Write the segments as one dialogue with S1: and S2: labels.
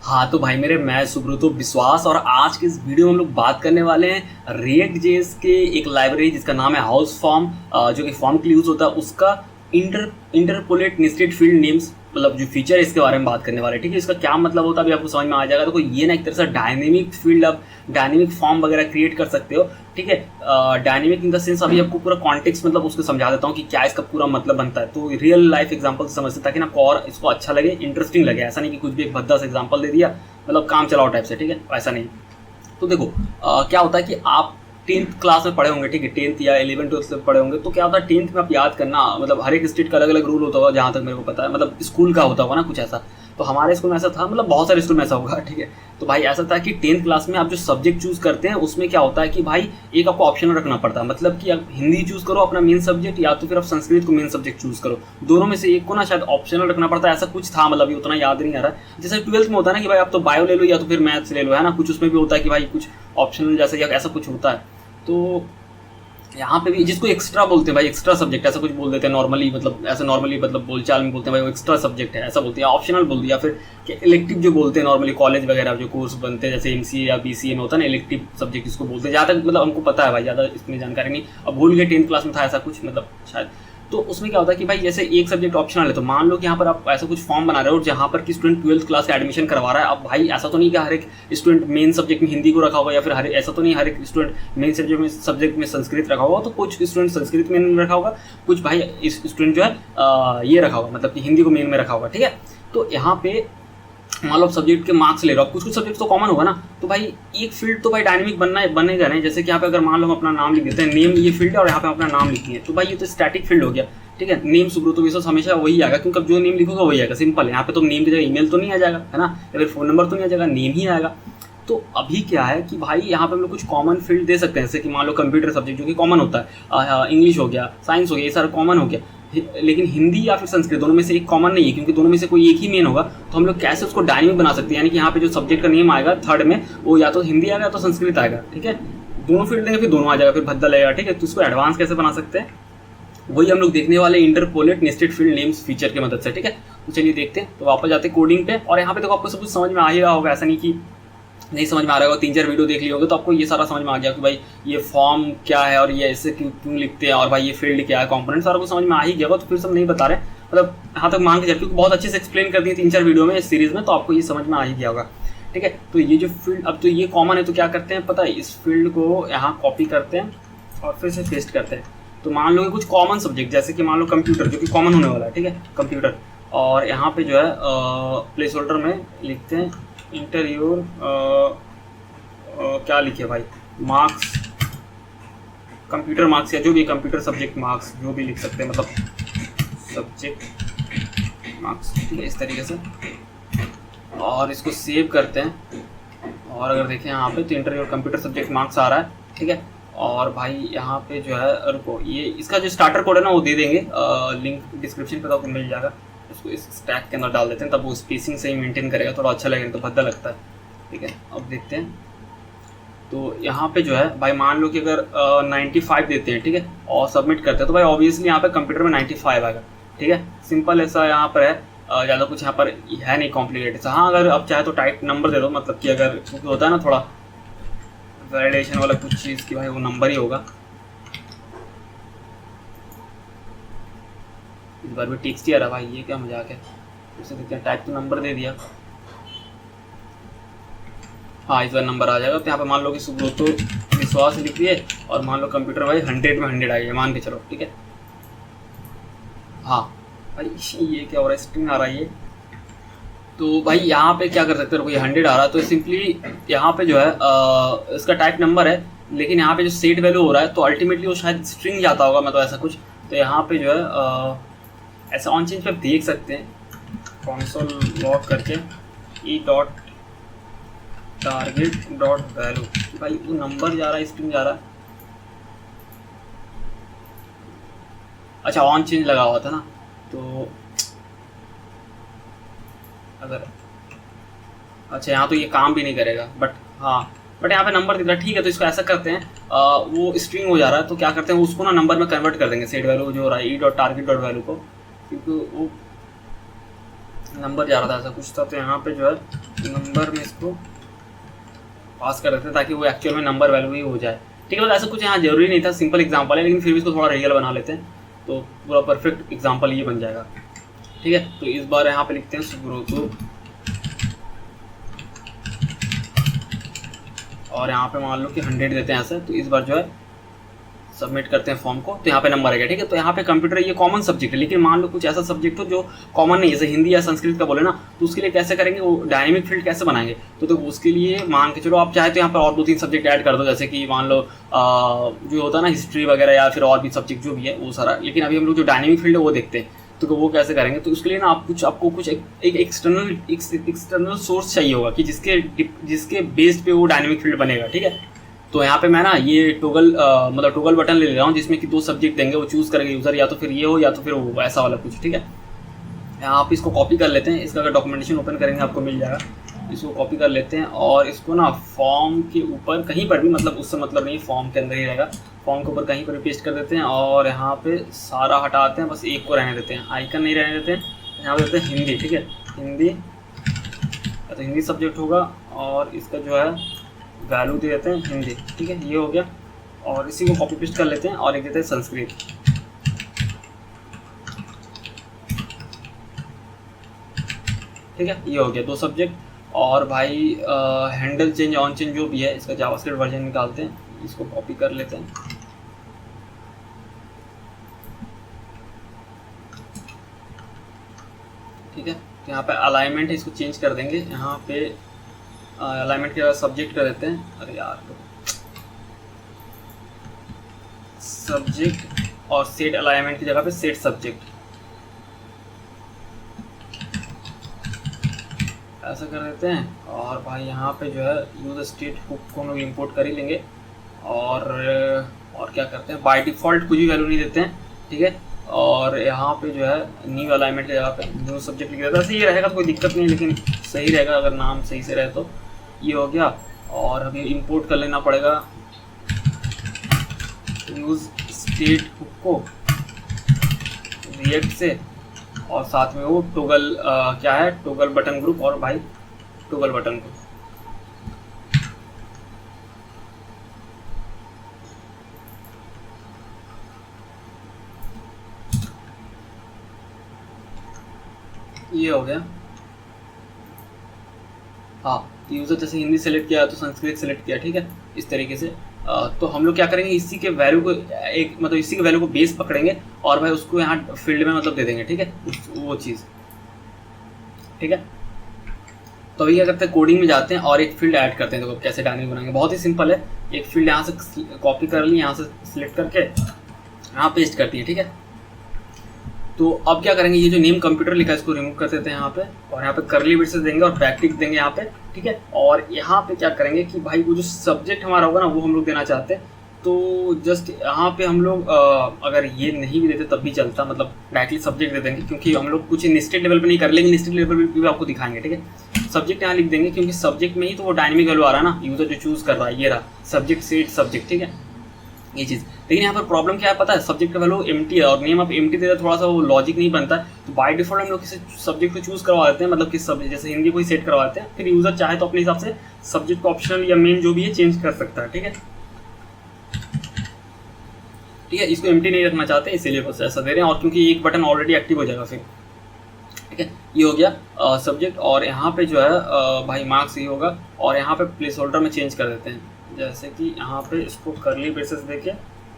S1: हाँ तो भाई मेरे, मैं सुब्रतो विश्वास और आज के इस वीडियो में हम लोग बात करने वाले हैं रिएक्ट जेएस के एक लाइब्रेरी जिसका नाम है हाउस फॉर्म, जो कि फॉर्म के लिए यूज होता है उसका इंटरपोलेट नेस्टेड फील्ड नेम्स, मतलब जो फीचर है इसके बारे में बात करने वाले हैं। ठीक है, इसका क्या मतलब होता है अभी आपको समझ में आ जाएगा। तो ये ना एक तरह से डायनेमिक फील्ड, आप डायनेमिक फॉर्म वगैरह क्रिएट कर सकते हो। ठीक है, डायनेमिक इन द सेंस अभी आपको पूरा कॉन्टेक्स्ट मतलब उसको समझा देता हूँ कि क्या इसका पूरा मतलब बनता है। तो रियल लाइफ एग्जांपल से समझते, ताकि ना और इसको अच्छा लगे, इंटरेस्टिंग लगे। ऐसा नहीं कि कुछ भी एक भद्दा सा एग्जांपल दे दिया मतलब काम चलाओ टाइप से। ठीक है, ऐसा नहीं। तो देखो क्या होता है कि आप 10th क्लास में पढ़े होंगे। ठीक है, 10th या 11th 12th में पढ़े होंगे। तो क्या होता है 10th में आप याद करना, मतलब हर एक स्टेट का अलग अलग रूल होता होगा जहाँ तक मेरे को पता है, मतलब स्कूल का होता होगा ना कुछ ऐसा। तो हमारे स्कूल में ऐसा था, मतलब बहुत सारे स्कूल में ऐसा होगा। ठीक है, तो भाई ऐसा था कि 10th क्लास में आप जो सब्जेक्ट चूज करते हैं उसमें क्या होता है कि भाई एक आपको ऑप्शन रखना पड़ता है, मतलब कि आप हिंदी चूज करो अपना मेन सब्जेक्ट, या तो फिर आप संस्कृत को मेन सब्जेक्ट चूज करो। दोनों में से एक को ना शायद ऑप्शनल रखना पड़ता है, ऐसा कुछ था। मतलब ये उतना याद नहीं आ रहा है। जैसे 12th में होता है ना कि भाई आप तो बायो ले लो या तो फिर मैथ्स ले लो, है ना। कुछ उसमें भी होता है कि भाई कुछ ऑप्शनल जैसा या ऐसा कुछ होता है। तो यहाँ पे भी जिसको एक्स्ट्रा बोलते हैं भाई, एक्स्ट्रा सब्जेक्ट ऐसा कुछ बोल देते हैं नॉर्मली, मतलब ऐसे नॉर्मली मतलब बोलचाल में बोलते हैं भाई वो एक्स्ट्रा सब्जेक्ट है ऐसा बोलते हैं, ऑप्शनल बोल दिया। फिर इलेक्टिव जो बोलते हैं नॉर्मली कॉलेज वगैरह जो कोर्स बनते हैं, जैसे एमसीए या बीसीए में होता है ना इलेक्टिव सब्जेक्ट इसको बोलते हैं। जहाँ तक मतलब हमको पता है भाई, ज़्यादा इसमें जानकारी नहीं। अब भूल गए 10th क्लास में था ऐसा कुछ, मतलब शायद। तो उसमें क्या होता है कि भाई जैसे एक सब्जेक्ट ऑप्शनल है, तो मान लो कि यहाँ पर आप ऐसा कुछ फॉर्म बना रहे हो जहाँ पर कि स्टूडेंट 12th क्लास का एडमिशन करवा रहा है। अब भाई ऐसा तो नहीं कि हर एक स्टूडेंट मेन सब्जेक्ट में हिंदी को रखा होगा, या फिर हर ऐसा तो नहीं हर एक स्टूडेंट मेन सब्जेक्ट में संस्कृत रखा होगा। तो कुछ स्टूडेंट संस्कृत में रखा होगा, कुछ भाई इस स्टूडेंट जो है ये रखा होगा, मतलब कि हिंदी को मेन में रखा होगा। ठीक है, तो यहाँ पे मान लो सब्जेक्ट के मार्क्स ले रहे हो, कुछ कुछ सब्जेक्ट तो कॉमन होगा ना। तो भाई एक फील्ड तो भाई डायनेमिक बनेगा नहीं। जैसे कि यहाँ पे अगर मान लो हम अपना नाम लिख देते हैं, नेम ये फील्ड है और यहाँ पे अपना नाम लिखिए, तो भाई ये तो स्टैटिक फील्ड हो गया। ठीक है, नेम सुब्रतो विश्वास हमेशा वही आएगा, क्योंकि अब जो नेम लिखोगा वही आएगा। सिंपल है, यहाँ पे तो नेम की जगह ईमेल तो नहीं आ जाएगा, है ना, या फिर फोन नंबर तो नहीं आ जाएगा, नेम ही आएगा। तो अभी क्या है कि भाई यहाँ पे हम लोग कुछ कॉमन फील्ड दे सकते हैं, जैसे कि मान लो कंप्यूटर सब्जेक्ट जो कि कॉमन होता है, इंग्लिश हो गया, साइंस हो गया, ये सारा कॉमन हो गया। लेकिन हिंदी या फिर संस्कृत दोनों में से एक कॉमन नहीं है, क्योंकि दोनों में से कोई एक ही मेन होगा। तो हम लोग कैसे उसको डायनेमिक बना सकते हैं, यानी कि यहाँ पे जो सब्जेक्ट का नेम आएगा थर्ड में वो या तो हिंदी आएगा या तो संस्कृत आएगा। ठीक है, दोनों फील्ड देंगे फिर दोनों आ जाएगा, फिर भद्दा लगेगा। ठीक है, तो इसको एडवांस कैसे बना सकते हैं वही हम लोग देखने वाले interpolate nested field names feature की मदद से। ठीक है, तो चलिए देखते हैं। तो वापस जाते हैं कोडिंग पे, और यहाँ पे तो आपको सब कुछ समझ में आ ही रहा होगा, ऐसा नहीं कि नहीं समझ में आ रहा होगा। 3-4 वीडियो देख लिए होंगे तो आपको ये सारा समझ में आ गया कि भाई ये फॉर्म क्या है और ये ऐसे क्यों लिखते हैं, और भाई ये फील्ड क्या है, कंपोनेंट सारा कुछ समझ में आ ही गया होगा। तो फिर सब नहीं बता रहे, मतलब यहाँ तक मान के चल, क्योंकि बहुत अच्छे से एक्सप्लेन कर दिए 3-4 वीडियो में इस सीरीज में, तो आपको ये समझ में आ ही गया होगा। ठीक है, तो ये जो फील्ड अब तो ये कॉमन है, तो क्या करते हैं पता है, इस फील्ड को यहाँ कॉपी करते हैं और फिर से पेस्ट करते हैं। तो मान लो कि कुछ कॉमन सब्जेक्ट, जैसे कि मान लो कंप्यूटर जो कि कॉमन होने वाला है। ठीक है, कंप्यूटर, और यहाँ पे जो है प्लेस होल्डर में लिखते हैं इंटरव्यू, क्या लिखे भाई, मार्क्स, कंप्यूटर मार्क्स, या जो भी कंप्यूटर सब्जेक्ट मार्क्स जो भी लिख सकते हैं, मतलब सब्जेक्ट मार्क्स। ठीक है, इस तरीके से, और इसको सेव करते हैं। और अगर देखें यहाँ पे तो इंटरव्यू कंप्यूटर सब्जेक्ट मार्क्स आ रहा है। ठीक है, और भाई यहाँ पे जो है रुको, ये इसका जो स्टार्टर कोड है ना वो दे देंगे, लिंक डिस्क्रिप्शन पे तो आपको मिल जाएगा। उसको इस स्टैक के अंदर डाल देते हैं, तब वो स्पेसिंग सही मेंटेन करेगा, थोड़ा अच्छा लगेगा, तो भद्दा लगता है। ठीक है, अब देखते हैं। तो यहाँ पे जो है भाई मान लो कि अगर 95 देते हैं, ठीक है, और सबमिट करते हैं, तो भाई ऑब्वियसली यहाँ पे कंप्यूटर में 95 आएगा। ठीक है, सिंपल ऐसा यहाँ पर है, ज़्यादा कुछ यहाँ पर है नहीं कॉम्प्लिकेटेड सा। हाँ, अगर आप चाहे तो टाइप नंबर दे दो, मतलब कि अगर क्योंकि होता है ना थोड़ा वैलिडेशन वाला कुछ चीज़ की भाई वो नंबर ही होगा। इस बार भी टेक्स्ट ही आ रहा भाई, ये क्या मजाक है। उसे देखते हैं, टाइप तो नंबर दे दिया, हाँ इस बार नंबर आ जाएगा। तो यहाँ पे मान लो कि सुब्रतो विश्वास लिख दिए, और मान लो कंप्यूटर भाई 100 में 100 आ गया, मान के चलो। ठीक है, हाँ भाई ये क्या हो रहा है, स्ट्रिंग आ रहा है ये। तो भाई यहाँ पे क्या कर सकते हो, ये 100 आ रहा है, तो सिंपली यहाँ पे जो है इसका टाइप नंबर है, लेकिन यहाँ पे जो सेट वैल्यू हो रहा है तो अल्टीमेटली वो शायद स्ट्रिंग जाता होगा, मतलब ऐसा कुछ। तो यहाँ पे जो है ऐसा ऑन चेंज पे आप देख सकते हैं, कॉन्सोल लॉग करके E dot target dot value, भाई वो नंबर जा रहा है स्ट्रिंग जा रहा है। अच्छा ऑन चेंज लगा हुआ था ना, तो अगर अच्छा यहाँ तो ये काम भी नहीं करेगा, बट हाँ बट यहाँ पे नंबर दिख रहा है। ठीक है, तो इसको ऐसा करते हैं, वो स्ट्रिंग हो जा रहा है, तो क्या करते हैं उसको ना नंबर में कन्वर्ट कर देंगे, सेट वैल्यू जो हो रहा है E dot target dot value को, क्योंकि वो नंबर जा रहा था ऐसा कुछ था, तो यहाँ पे जो है नंबर में इसको पास कर देते हैं ताकि वो एक्चुअल में नंबर वैल्यू ही हो जाए। ठीक है, मतलब ऐसा कुछ यहाँ जरूरी नहीं था, सिंपल एग्जांपल है, लेकिन फिर भी इसको थोड़ा रियल बना लेते हैं तो पूरा परफेक्ट एग्जांपल ये बन जाएगा। ठीक है, तो इस बार यहाँ पे लिखते हैं सुब्रतो और यहाँ पे मान लो कि 100 देते हैं ऐसे। तो इस बार जो है सबमिट करते हैं फॉर्म को, तो यहाँ पे नंबर आ गया। ठीक है, तो यहाँ पे कंप्यूटर ये कॉमन सब्जेक्ट है, लेकिन मान लो कुछ ऐसा सब्जेक्ट हो जो कॉमन नहीं है, जैसे हिंदी या संस्कृत का बोले ना, तो उसके लिए कैसे करेंगे, वो डायनेमिक फील्ड कैसे बनाएंगे। तो उसके लिए मान के चलो आप चाहे तो यहाँ पर और 2-3 सब्जेक्ट ऐड कर दो, जैसे कि मान लो जो होता है ना हिस्ट्री वगैरह या फिर और भी सब्जेक्ट जो भी है वो सारा। लेकिन अभी हम लोग जो डायनेमिक फील्ड है वो देखते हैं, तो वो कैसे करेंगे। तो उसके लिए ना आपको कुछ एक एक्सटर्नल सोर्स चाहिए होगा कि जिसके बेस्ड पे वो डायनेमिक फील्ड बनेगा। ठीक है, तो यहाँ पे मैं ना ये टोगल बटन ले रहा हूँ जिसमें कि 2 सब्जेक्ट देंगे, वो चूज़ करेंगे यूज़र, या तो फिर ये हो या तो फिर वो ऐसा वाला कुछ। ठीक है, यहाँ आप इसको कॉपी कर लेते हैं, इसका अगर डॉक्यूमेंटेशन ओपन करेंगे आपको मिल जाएगा। इसको कॉपी कर लेते हैं और इसको ना फॉर्म के ऊपर कहीं पर भी, मतलब उससे मतलब नहीं, फॉर्म के अंदर ही रहेगा, फॉर्म के ऊपर कहीं पर भी पेस्ट कर देते हैं और यहाँ पे सारा हटाते हैं, बस एक को रहने देते हैं, आइकन नहीं रहने देते हैं। यहाँ पे देते हैं हिंदी। ठीक है, हिंदी, तो हिंदी सब्जेक्ट होगा और इसका जो है वैल्यू दे देते हैं हिंदी। ठीक है, ये हो गया और इसी को कॉपी पेस्ट कर लेते हैं और एक देते हैं संस्कृत। ठीक है, ये हो गया 2 सब्जेक्ट। और भाई हैंडल चेंज ऑन चेंज जो भी है, इसका जावास्क्रिप्ट वर्जन निकालते हैं, इसको कॉपी कर लेते हैं। ठीक है, तो यहाँ पे अलाइनमेंट है, इसको चेंज कर देंगे। यहाँ पे अलाइनमेंट के बाद सब्जेक्ट कर देते हैं, अरे यार सब्जेक्ट, और सेट अलाइनमेंट की जगह पे सेट सब्जेक्ट, ऐसा कर देते हैं। और भाई यहाँ पे जो है यूज स्टेट हुक को हम लोग इम्पोर्ट कर ही लेंगे और क्या करते हैं, बाय डिफ़ॉल्ट कुछ भी वैल्यू नहीं देते हैं। ठीक है, और यहाँ पे जो है न्यू अलाइनमेंट की जगह पे न्यू सब्जेक्ट लिख देता है। सही रहेगा तो कोई दिक्कत नहीं, लेकिन सही रहेगा अगर नाम सही से रहे तो। ये हो गया और अभी इंपोर्ट कर लेना पड़ेगा यूज स्टेट हुक को रिएक्ट से, और साथ में वो टोगल क्या है, टोगल बटन ग्रुप, और भाई टोगल बटन ग्रुप। ये हो गया। हाँ, यूज़र जैसे हिंदी सेलेक्ट किया तो संस्कृत सेलेक्ट किया। ठीक है, इस तरीके से तो हम लोग क्या करेंगे, इसी के वैल्यू को इसी के वैल्यू को बेस पकड़ेंगे और भाई उसको यहाँ फील्ड में मतलब दे देंगे। ठीक है, वो चीज़। ठीक है, तो अभी क्या करते हैं, कोडिंग में जाते हैं और एक फील्ड ऐड करते हैं। देखो कैसे डायनेमिक बनाएंगे, बहुत ही सिंपल है। एक फील्ड यहाँ से कॉपी कर ली, यहाँ से सिलेक्ट करके यहाँ पेस्ट करती है। ठीक है, तो अब क्या करेंगे, ये जो नेम कंप्यूटर लिखा है इसको रिमूव कर देते हैं यहाँ पे, और यहाँ पे करली ब्रेसेस देंगे और बैकटिक देंगे यहाँ पे। ठीक है, और यहाँ पे क्या करेंगे कि भाई वो जो सब्जेक्ट हमारा होगा ना वो हम लोग देना चाहते हैं, तो जस्ट यहाँ पे हम लोग अगर ये नहीं भी देते तब भी चलता, मतलब डायरेक्टली सब्जेक्ट दे देंगे, क्योंकि हम लोग कुछ निस्टेड लेवल पे नहीं कर लेंगे, निस्टेड लेवल पे भी आपको दिखाएंगे। ठीक है, सब्जेक्ट यहाँ लिख देंगे क्योंकि सब्जेक्ट में ही तो वो डायनेमिक वैल्यू आ रहा है ना, यूजर जो चूज कर रहा है, ये रहा सब्जेक्ट सेट सब्जेक्ट। ठीक है, ये चीज़। लेकिन यहाँ पर प्रॉब्लम क्या है पता है, सब्जेक्ट का वैल्यू एम्प्टी है और नेम आप एम्प्टी दे रहे, थोड़ा सा वो लॉजिक नहीं बनता है। तो बाय डिफॉल्ट हम लोग किसी सब्जेक्ट को चूज करवा देते हैं, मतलब किस सब्जेक्ट, जैसे हिंदी को ही सेट करवा देते हैं, फिर यूजर चाहे तो अपने हिसाब से सब्जेक्ट को ऑप्शनल या मेन जो भी है चेंज कर सकता है। ठीक है, ठीक है, इसको एम्प्टी नहीं रखना चाहते इसीलिए बस ऐसा दे रहे हैं, और क्योंकि एक बटन ऑलरेडी एक्टिव हो जाएगा फिर। ठीक है, ये हो गया सब्जेक्ट, और यहाँ पे जो है भाई मार्क्स ये होगा, और यहाँ पे प्लेस होल्डर में चेंज कर देते हैं, जैसे कि यहाँ पे इसको करली ब्रेसेस देके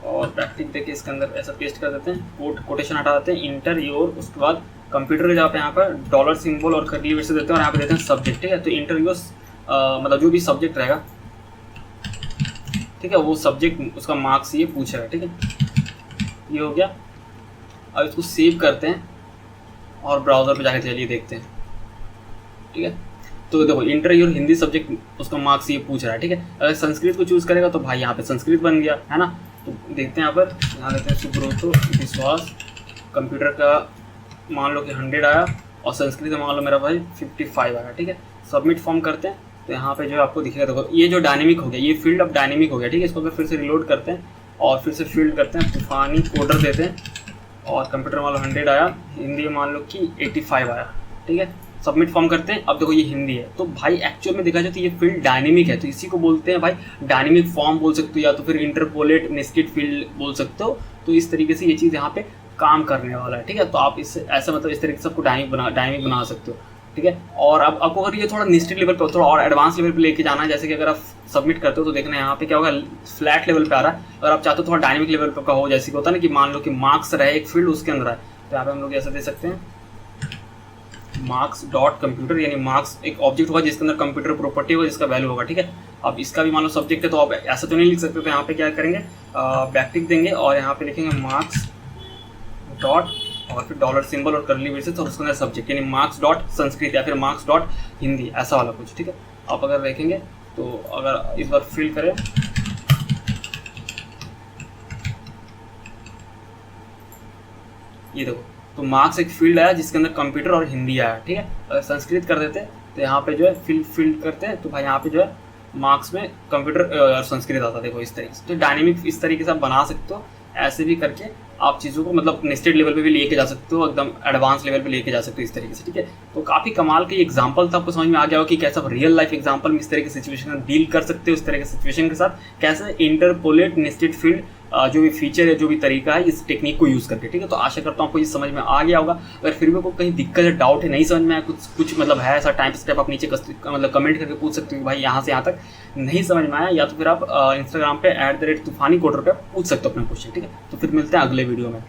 S1: और प्रैक्टिक देके इसके अंदर ऐसा पेस्ट कर देते हैं, कोटेशन हटा देते हैं, इंटर योर, उसके बाद कंप्यूटर के जहाँ पे यहाँ पर डॉलर सिंबल और करली ब्रेसेस देते हैं और यहाँ पे देते हैं सब्जेक्ट। ठीक है, तो इंटर योर मतलब जो भी सब्जेक्ट रहेगा, ठीक है, वो सब्जेक्ट उसका मार्क्स ये पूछेगा। ठीक है, ये हो गया। अब इसको सेव करते हैं और ब्राउज़र पे जाके चलिए देखते हैं। ठीक है, तो देखो इंटर योर हिंदी सब्जेक्ट उसका मार्क्स ये पूछ रहा है। ठीक है, अगर संस्कृत को चूज़ करेगा तो भाई यहाँ पे संस्कृत बन गया है ना। तो देखते हैं यहाँ देते हैं सुब्रतो विश्वास, कंप्यूटर का मान लो कि 100 आया और संस्कृत मान लो मेरा भाई 55 आया। ठीक है, सबमिट फॉर्म करते हैं, तो यहाँ पे जो है आपको दिखेगा, देखो ये जो डायनेमिक हो गया, ये फील्ड अब डायनेमिक हो गया। ठीक है, इसको अगर फिर से रिलोड करते हैं और फिर से फील्ड करते हैं, तूफानी कोडर देते हैं और कंप्यूटर मान लो 100 आया, हिंदी मान लो कि 85 आया। ठीक है, सबमिट फॉर्म करते हैं। अब देखो ये हिंदी है, तो भाई एक्चुअल में देखा जाए तो ये फील्ड डायनेमिक है, तो इसी को बोलते हैं भाई डायनेमिक फॉर्म बोल सकते हो, या तो फिर इंटरपोलेट नेस्टेड फील्ड बोल सकते हो। तो इस तरीके से ये चीज़ यहाँ पे काम करने वाला है, ठीक है। तो आप इस ऐसा मतलब इस तरीके से आपको डायनेमिक बना सकते हो, ठीक है। और अब आपको अगर ये थोड़ा नेस्टेड लेवल पर, थोड़ा और एडवांस लेवल पे लेके जाना है, जैसे कि अगर आप सबमिट करते हो तो देखना यहाँ पे क्या होगा, फ्लैट लेवल पे आ रहा है। अगर आप चाहते हो थोड़ा डायनेमिक लेवल पे का हो, जैसे कि होता है ना कि मान लो कि मार्क्स रहे एक फील्ड उसके अंदर है, तो यहाँ पे हम लोग ऐसा दे सकते हैं मार्क्स डॉट कंप्यूटर, यानी मार्क्स एक ऑब्जेक्ट होगा जिसके अंदर कंप्यूटर प्रॉपर्टी होगा जिसका वैल्यू होगा, ठीक है। अब इसका भी मान लो सब्जेक्ट है, तो आप ऐसा तो नहीं लिख सकते, तो यहाँ पे क्या करेंगे बैकटिक देंगे और यहाँ पे लिखेंगे मार्क्स डॉट और फिर डॉलर सिंबल और करली ब्रेसेस और उसके अंदर सब्जेक्ट, यानी मार्क्स डॉट संस्कृत या फिर मार्क्स डॉट हिंदी, ऐसा वाला कुछ, ठीक है। आप अगर देखेंगे तो अगर इस बार फिल करें, ये देखो तो मार्क्स एक फील्ड आया जिसके अंदर कंप्यूटर और हिंदी आया, ठीक है। अगर संस्कृत कर देते तो यहाँ पे जो है फील्ड करते हैं, तो भाई यहाँ पे जो है मार्क्स में कंप्यूटर और संस्कृत आता, देखो इस तरीके से। तो डायनेमिक इस तरीके से आप बना सकते हो, ऐसे भी करके आप चीज़ों को मतलब नेस्टेड लेवल पे भी लेके जा सकते हो, एकदम एडवांस लेवल पे लेके जा सकते हो इस तरीके से, ठीक है। तो काफ़ी कमाल के एग्जांपल था, आपको समझ में आ गया हो कि कैसे आप रियल लाइफ एग्जांपल में इस तरह की सिचुएशन में डील कर सकते हो, इस तरह के सिचुएशन के साथ कैसे इंटरपोलेट नेस्टेड फील्ड जो भी फीचर है, जो भी तरीका है, इस टेक्निक को यूज़ करके, ठीक है। तो आशा करता हूँ आपको ये समझ में आ गया होगा। अगर फिर भी कोई कहीं दिक्कत है, डाउट है, नहीं समझ में आया, कुछ मतलब है ऐसा टाइम स्टेप, आप नीचे मतलब कमेंट करके पूछ सकते हो भाई यहाँ से यहाँ तक नहीं समझ में आया, या तो फिर आप इंस्टाग्राम पे @तूफानी कोडर पे पूछ सकते हो अपना क्वेश्चन, ठीक है। तो फिर मिलते हैं अगले वीडियो में।